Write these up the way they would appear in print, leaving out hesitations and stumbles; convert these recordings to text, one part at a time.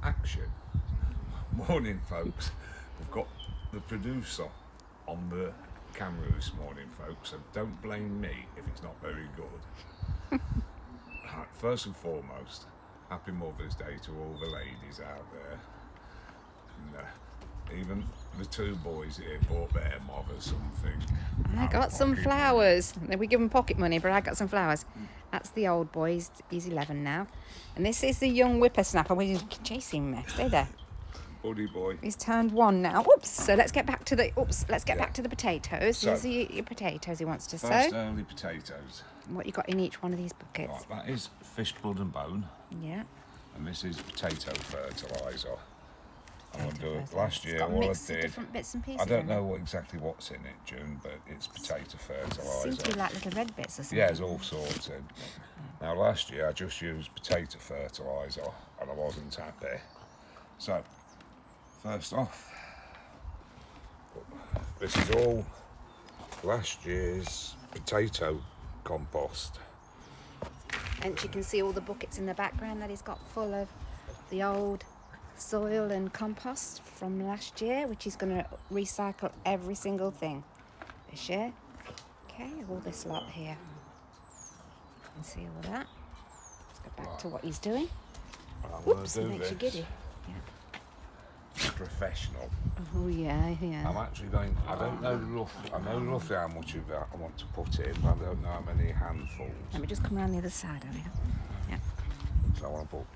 Action. Morning, folks. We've got the producer on the camera this morning, folks, so don't blame me if it's not very good. Right, first and foremost, happy Mother's Day to all the ladies out there. And even the two boys here bought their mother something. I got some flowers. We give him pocket money, but I got some flowers. That's the old boy. He's 11 now. And this is the young whippersnapper. We're chasing me. Stay there. Buddy boy. He's turned 1 now. Oops. So let's get back to the back to the potatoes. So, Here's your potatoes he wants to sow. First early potatoes. What you got in each one of these buckets? Right, that is fish blood and bone. Yeah. And this is potato fertilizer. Fertilizer. Last year, It's got a all I mix of did, different bits and pieces. I don't in know exactly what's in it, June, but it's potato fertilizer. Seems to be like little red bits or something. Yeah, there's all sorts in. Now, last year I just used potato fertilizer and I wasn't happy. So, first off, this is all last year's potato compost. And you can see all the buckets in the background that he's got full of the old soil and compost from last year, which he's going to recycle every single thing this year. Okay, all this lot here. You can see all that. Let's go back to what he's doing. Whoops, it makes you giddy. Yeah. Professional. Oh yeah. I'm actually going, I know roughly how much of that I want to put in, but I don't know how many handfuls. Let me just come around the other side of it. Yeah. So I want to put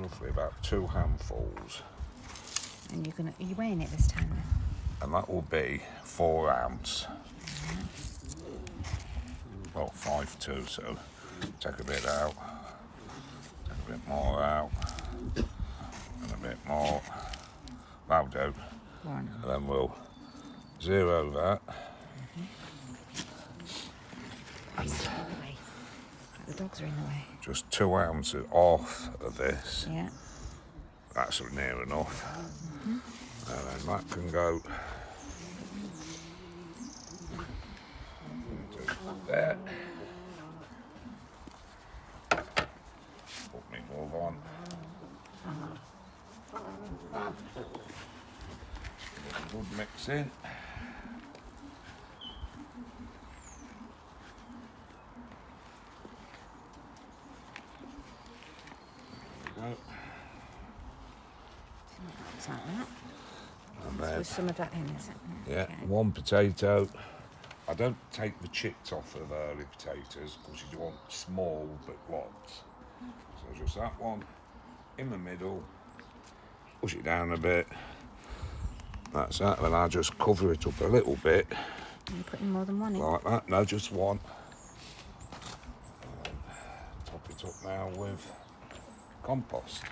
roughly about 2 handfuls. And you're weighing it this time then? And that will be 4 ounce. Well, 5.2, so take a bit out, take a bit more out, and a bit more. That'll do. 1. And then we'll zero that. And The dogs are in the way. just 2 ounces off of this. Yeah. That's near enough. And then that can go there. Put my glove on. Good mix in. There we go. It's like that. And So then, with some of that in, is it? yeah, Okay. 1 potato. I don't take the chips off of early potatoes because you want small but lots. So just that one in the middle, push it down a bit. That's that, and I just cover it up a little bit. You're putting more than one in? Like that, no, just one. Top it up now with compost.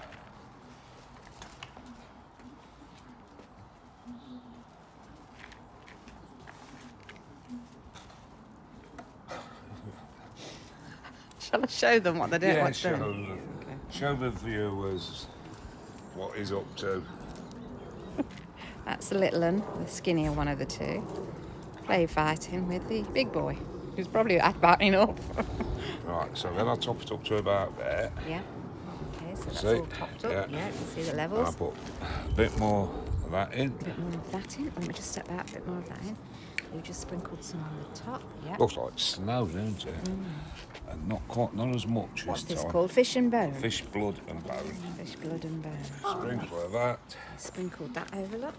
Shall I show them what they're doing? Yeah, What's doing? show the viewers what he's up to. That's the little one, the skinnier one of the two, play fighting with the big boy, who's probably about enough. Right, so then I top it up to about there. Yeah. Okay, so that's See? all topped up. Yeah. Yeah, you can see the And I levels. put a bit more of that in. A bit more of that in. Let me just step that, a bit more of that in. You just sprinkled some on the top. Yeah. Looks like snow, doesn't it? And not as much What's this this time. called? Fish and bone? Fish blood and bone. Fish blood and bone. Sprinkle of that. Sprinkled that over, look.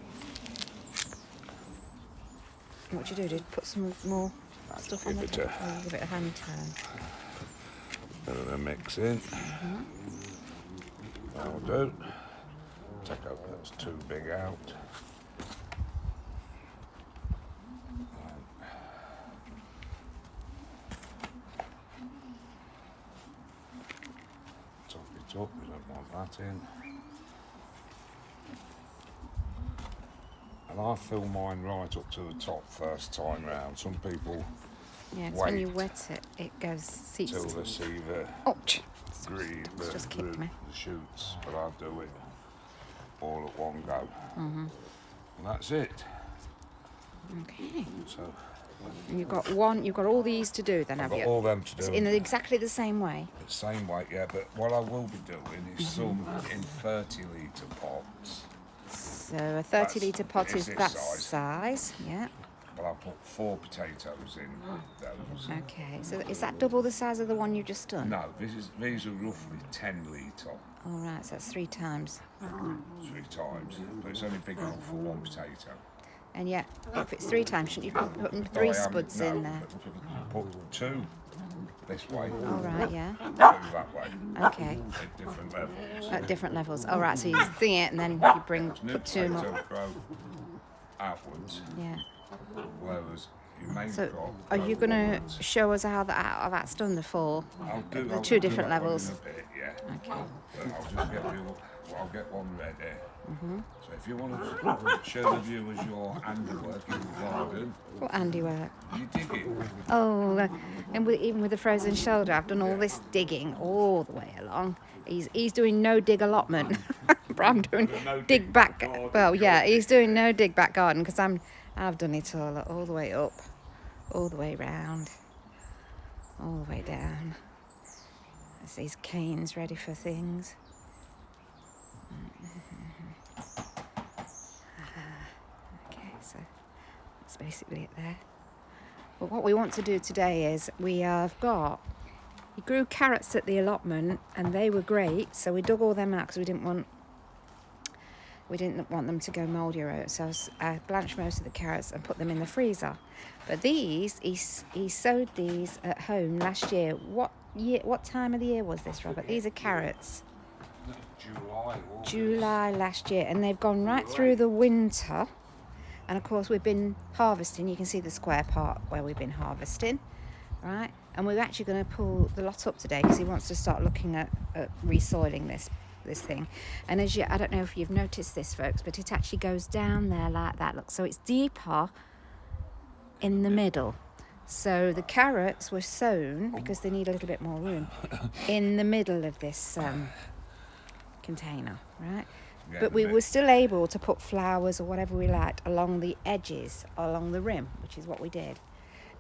What you do? Did put some more stuff on give the it top? a- Or you give it a hand turn? And then mix in. That'll do. Take out that's too big out. Top it up, we don't want that in. And I fill mine right up to the top first time round. Some people Yeah, it's when you wait wet it, it goes seeps. till they see the Ouch! green, It's just kicked me. the shoots, but I'll do it all at one go. And that's it. Okay. So And you've got all these to do then, I've have got you? all them to do. In exactly the same way. The same way, yeah, but what I will be doing is some in 30-litre pots. So a 30-litre pot is this that size. yeah. But I'll put 4 potatoes in those. Okay, so is that double the size of the one you've just done? No, these are roughly 10-litre. All right, so that's 3 times. 3 times, but it's only big enough for 1 potato. And yet, if it's 3 times, shouldn't you be putting 3 spuds in there? Put 2 this way. All right, yeah. 2 that way. Okay. At different levels. At different levels. All right, so you thing it and then you put 2 more. Grow outwards. Yeah. Whereas your main So, crop. are you going to show us how that's done, the 4? I'll 2 do different that one levels? in a bit, yeah. Okay. But I'll get one ready. So if you want to show the viewers your handiwork in the garden. What handiwork? You dig it. Oh, and even with the frozen shoulder, I've done all this digging all the way along. He's doing no dig allotment, but I'm doing dig back. Well, yeah, he's doing no dig back garden because I've done it all the way up, all the way round, all the way down. There's these canes ready for things. Okay, so that's basically it there. But what we want to do today is we grew carrots at the allotment and they were great, so we dug all them out because we didn't want them to go mouldy or out. So I blanched most of the carrots and put them in the freezer. But these, he sowed these at home last year. What time of the year was this, Robert? These are carrots. July last year, and they've gone right through the winter. And of course we've been harvesting. You can see the square part where we've been harvesting, right? And we're actually going to pull the lot up today because he wants to start looking at resoiling this thing. And I don't know if you've noticed this, folks, but it actually goes down there like that. Look, so it's deeper in the middle. So the carrots were sown because they need a little bit more room in the middle of this container, right? Yeah, but we were still able to put flowers or whatever we liked along the edges, along the rim, which is what we did.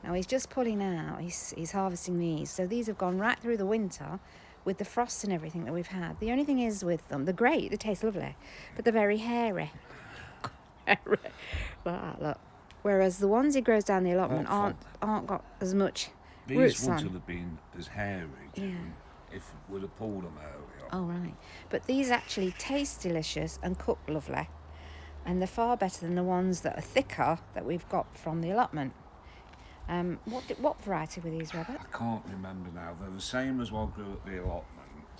Now he's just pulling out, he's harvesting these. So these have gone right through the winter with the frost and everything that we've had. The only thing is with them, they're great, they taste lovely, but they're very hairy. Look. Whereas the ones he grows down the allotment aren't got as much roots These on. ones would have been as hairy, if we'd have pulled them earlier. Oh, right. But these actually taste delicious and cook lovely. And they're far better than the ones that are thicker that we've got from the allotment. What variety were these, Robert? I can't remember now. They're the same as what grew at the allotment.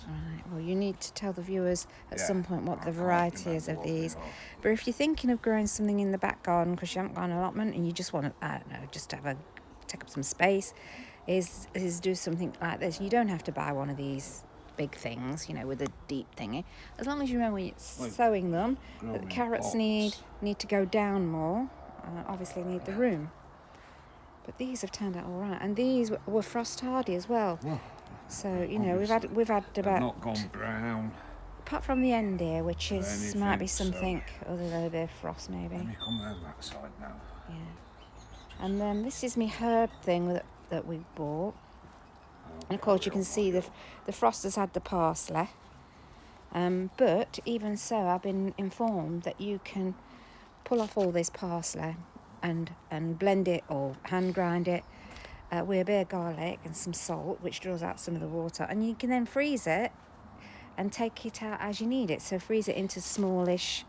Right. Well, you need to tell the viewers at some point what the variety is of these. But if you're thinking of growing something in the back garden because you haven't got an allotment and you just want to, I don't know, just take up some space, is do something like this. You don't have to buy one of these big things, with a deep thingy. As long as you remember when you're sowing them, that the carrots need to go down more. Obviously need the room. But these have turned out all right, and these were frost hardy as well. So we've had about not gone brown. Apart from the end here, which might be something other than a bit of frost maybe. Let me come down that side now. Yeah. And then this is my herb thing that we bought. And of course you can see the frost has had the parsley. But even so, I've been informed that you can pull off all this parsley and blend it or hand grind it with a bit of garlic and some salt, which draws out some of the water. And you can then freeze it and take it out as you need it. So freeze it into smallish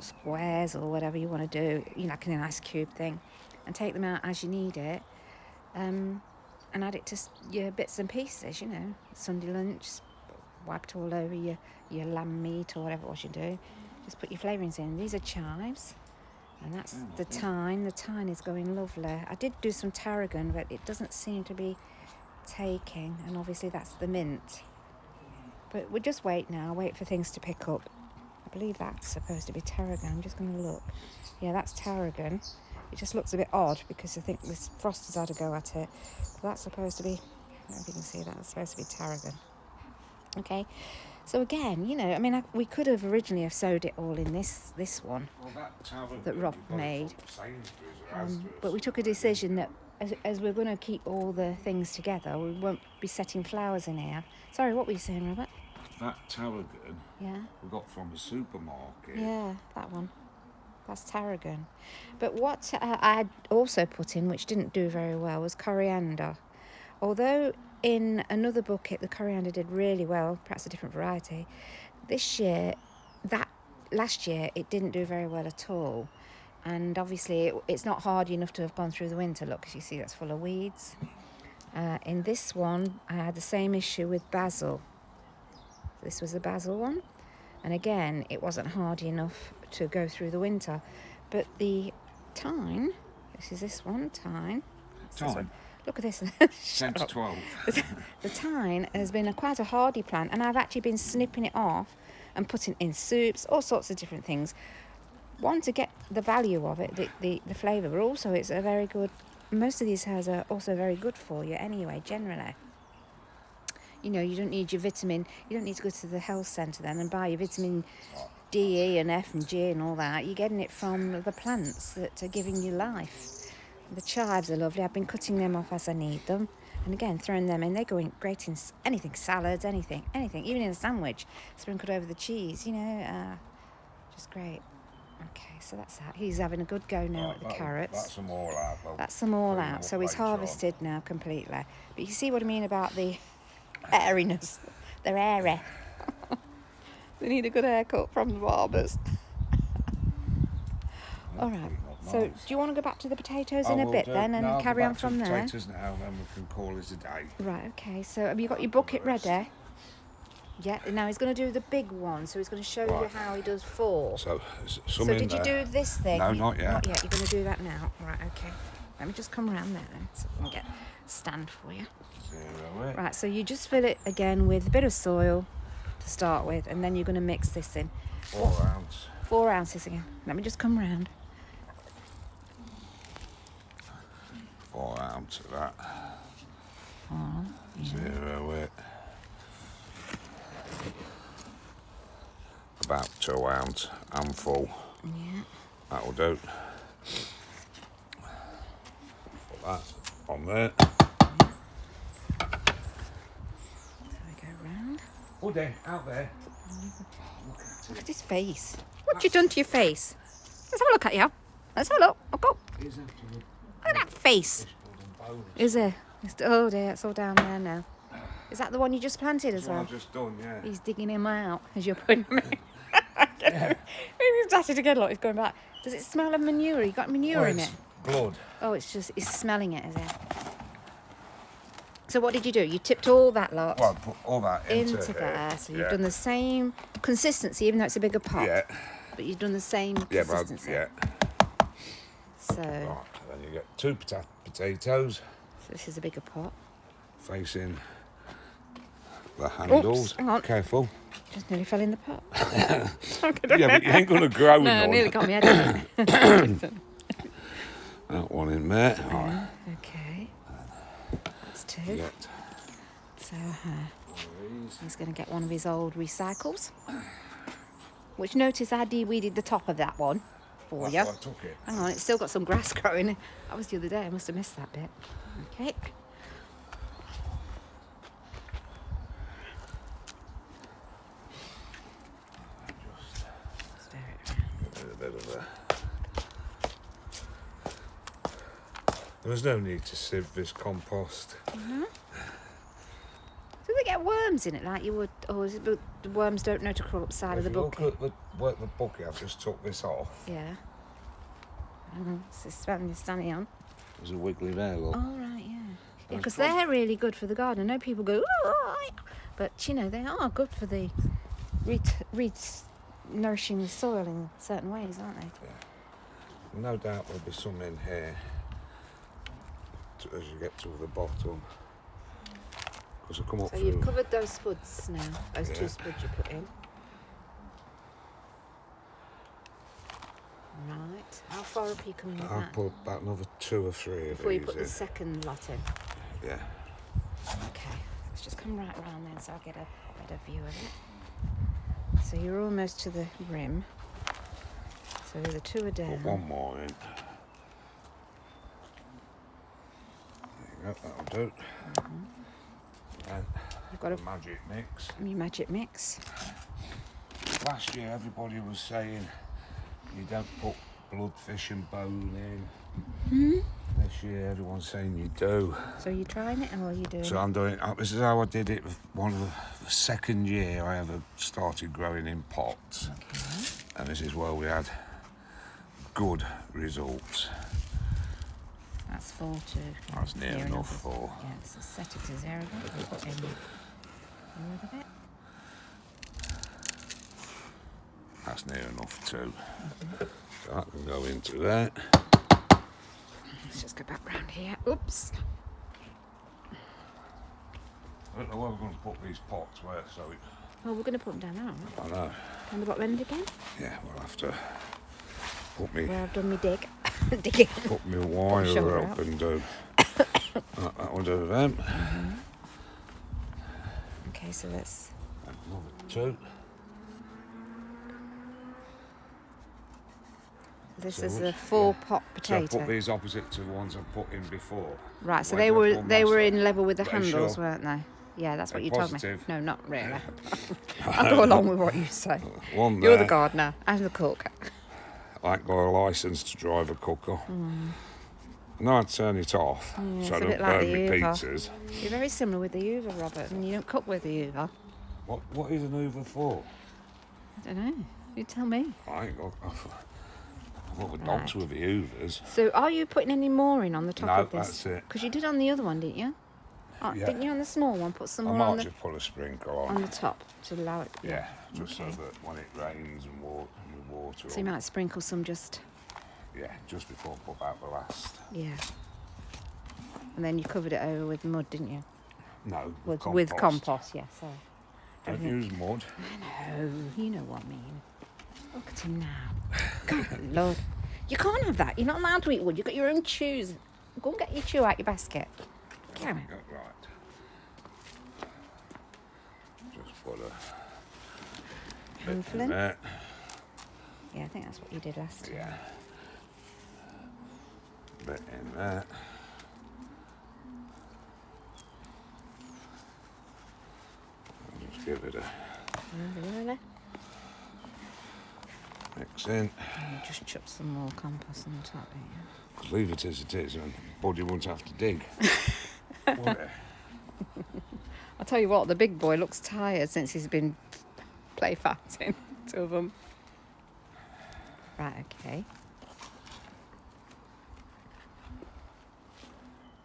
squares or whatever you want to do, like an ice cube thing, and take them out as you need it. And add it to your bits and pieces, Sunday lunch, wipe it all over your lamb meat or whatever it was you do. Just put your flavourings in. These are chives, and that's the thyme. The thyme is going lovely. I did do some tarragon, but it doesn't seem to be taking, and obviously that's the mint. But we'll just wait for things to pick up. I believe that's supposed to be tarragon. I'm just going to look. Yeah, that's tarragon. It just looks a bit odd because I think this frost has had a go at it. But that's supposed to be, I don't know if you can see that, it's supposed to be tarragon. Okay, So again, you know, I mean, we could have originally have sowed it all in this one Well, that tower that Rob you've got it made. from Sainsbury's or Asda's. But we took a decision that as we're going to keep all the things together, we won't be setting flowers in here. Sorry, what were you saying, Robert? That tarragon Yeah. we got from a supermarket. Yeah, that one. That's tarragon. But what I had also put in, which didn't do very well, was coriander. Although in another bucket the coriander did really well, perhaps a different variety, last year it didn't do very well at all. And obviously it's not hardy enough to have gone through the winter. Look, as you see, that's full of weeds. In this one, I had the same issue with basil. This was the basil one. And again, it wasn't hardy enough to go through the winter. But the thyme, this one, thyme. Thyme? Look at this. 10 to 12. The thyme has been quite a hardy plant, and I've actually been snipping it off and putting it in soups, all sorts of different things. One, to get the value of it, the flavour, but also it's a very good, most of these herbs are also very good for you anyway, generally. You know, you don't need your vitamin, you don't need to go to the health centre then and buy your vitamin D, E and F and G and all that. You're getting it from the plants that are giving you life. The chives are lovely. I've been cutting them off as I need them. And again, throwing them in. They go in great in anything, salads, anything. Even in a sandwich, sprinkled over the cheese, you know, just great. Okay, so that's that. He's having a good go now at the carrots. That's them all out. Well, that's them all out. So he's harvested now completely. But you see what I mean about the airiness. They're airy. They need a good haircut from the barbers. All right. So, do you want to go back to the potatoes in a bit then and carry on from there? Potatoes now, then we can call it a day. Right, okay. So, have you got your bucket ready? Yeah. Now he's going to do the big one. So he's going to show you how he does 4. So did you do this thing? No, not yet. Not yet. You're going to do that now. Right, okay. Let me just come around there then, so we can get a stand for you. Right. So you just fill it again with a bit of soil to start with, and then you're going to mix this in. 4 ounces. 4 ounces again. Let me just come round. 4 ounces of that. Oh, yeah. 0 it. About 2 ounce handful. Yeah. That'll do. Put that on there. So we go round. Oh there, out there. Look at his face. What you done to your face? Let's have a look at you. Let's have a look. Look up. Look at that face. Is it? Oh dear, it's all down there now. Is that the one you just planted as well? I've just done, yeah. He's digging him out as you're putting him in. He's at it again, look, he's going back. Does it smell of manure? You got manure in it? Blood. Oh, it's smelling it, is it? So what did you do? You tipped all that lot Well, put all that into there. So you've done the same consistency, even though it's a bigger pot. Yeah. But you've done the same Yeah, consistency. yeah. So, Right, then you get 2 potatoes. So this is a bigger pot. Facing the handles. Oops, hang on. Careful. Just nearly fell in the pot. Yeah, but you ain't going to grow in No, one. nearly got me head in. That one in there. Right. Okay. That's 2. Get So he's going to get one of his old recycles. Which notice I de-weeded the top of that one for you. That's why I took it. Hang on, it's still got some grass growing. That was the other day. I must have missed that bit. Okay. Just Stir it around. a bit of a... There's no need to sieve this compost. Mm-hmm. Do they get worms in it like you would, or is it the worms don't know to crawl up the side of the bucket? Look at the bucket, I've just took this off. Yeah. It's this one you're standing on. There's a wiggly there, look. Oh, right, yeah. Yeah, because they're really good for the garden. I know people go, oh, but, you know, they are good for the nourishing the soil in certain ways, aren't they? Yeah. No doubt there'll be some in here as you get to the bottom. Because I come up So through. you've covered those spuds now, those 2 spuds you put in. Right. How far up are you coming with I'll that? put about another 2 or 3 of Before you these put in. the second lot in. Yeah. Okay. Let's just come right round then so I get a better view of it. So you're almost to the rim. So the two are down. Put one more in. There you go, that'll do. And You've got a magic mix. your magic mix. Last year everybody was saying you don't put bloodfish and bone in. This year everyone's saying you do. So you're trying it, or are you doing So it? I'm doing it. This is how I did it. One of the second year I ever started growing in pots, and this is where we had good results. That's 4 too. That's near enough for. Yeah, so set it to 0 again. Put in a little bit. That's near enough too. So that can go into there. Let's just go back round here. Oops. I don't know where we're going to put these pots where, so it, Well, we're going to put them down now, aren't I know. we? On the bottom end again? Yeah, we'll have to put me Where I've done my dig. Digging. put me wire shoulder up out. and do. That will do them. Okay, so let's... Another two. This So is which- a 4-pot So I potato. put these opposite to the ones I put in before. Right, so Where's they that were one, they were Master? in level with the Are you handles, sure? weren't they? Yeah, that's what Are you you told me. positive? No, not really. I'll go along with what you say. One You're the there. gardener. I'm the cook. I ain't got a licence to drive a cooker. No, I'd turn it off it's so I a don't bit like burn the my Hoover. pizzas. You're very similar with the Hoover, Robert, and you don't cook with the Hoover. What is an Hoover for? I don't know. You tell me. I ain't got. I've got the dogs Right. with the Hoovers. So, are you putting any more in on the top No, of this? that's it. Because you did on the other one, didn't you? Oh, Yeah. Didn't you on the small one? Put some I more might on the just put a sprinkle on. on the top to allow it. Yeah, just Okay. so that when it rains and water. So you might sprinkle some just. Yeah, just before I put out the last. Yeah. And then you covered it over with mud, didn't you? No, With compost, yeah. So. Don't use mud. No, you know what I mean. Look at him now. God, Lord. You can't have that. You're not allowed to eat wood. You've got your own chews. Go and get your chew out your basket. Get on it. Yeah, right. Just put a bit in Handful in? there. Yeah, I think that's what you did last time. Yeah. Bit in there. I'll just give it a Really? mix in. And you just chuck some more compost on the top, don't you? Because leave it as it is and Buddy won't have to dig. Will it? I'll tell you what, the big boy looks tired since he's been play fighting, two of them. Right, okay.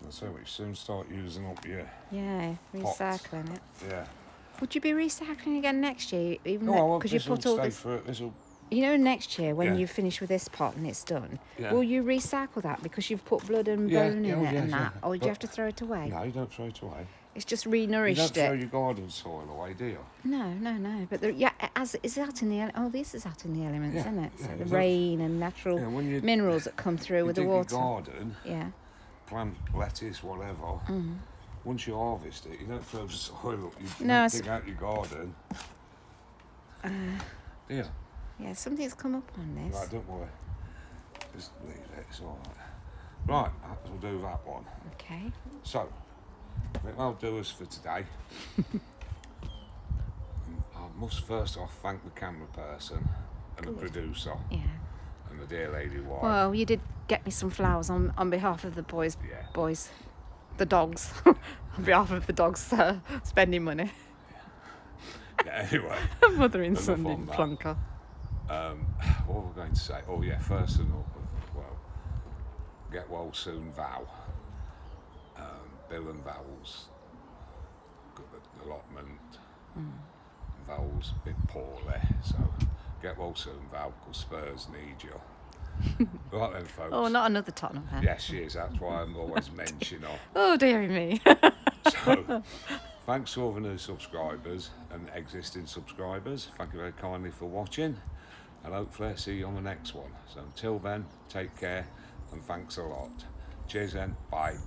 That's how we soon start using up your. Yeah, Pots. recycling it. Yeah. Would you be recycling again next year? Even No, because you this'll put all stay this. for this'll. You know, next year when Yeah. you finish with this pot and it's done, Yeah. will you recycle that because you've put blood and Yeah, bone yeah, in oh, it yeah, and yeah. that, or do But- you have to throw it away? No, you don't throw it away. It's just You re-nourished don't throw it. your garden soil away, do you? No. But yeah, as is out in the this is out in the elements, Yeah, isn't it? yeah, So the is that- rain and natural Yeah, when you minerals that come through you with the dig water. your garden, Yeah. plant lettuce, whatever. Once you harvest it, you don't throw the soil up. You No, don't it's- dig out your garden. Do you? Yeah, something's come up on this. Right, don't worry. Just leave it. It's all right. Right, we'll do that one. Okay. So, I think that'll do us for today. I must first off thank the camera person and the producer Yeah. and the dear lady wife. Well, you did get me some flowers on behalf of the boys, Yeah. the dogs, on behalf of the dogs spending money. Yeah, anyway, Mother and Enough son on in that. Plunker. what were we going to say? Oh yeah, first and all, well, get well soon, Val. Bill and Val's got the allotment. Val's a bit poorly, so get well soon, Val, because Spurs need you. Right then, folks. Oh, not another Tottenham fan. Yes, she is. That's why I'm always mentioning her. Oh, dearie me. So, thanks to all the new subscribers and existing subscribers. Thank you very kindly for watching, and hopefully I'll see you on the next one. So until then, take care and thanks a lot. Cheers then. Bye.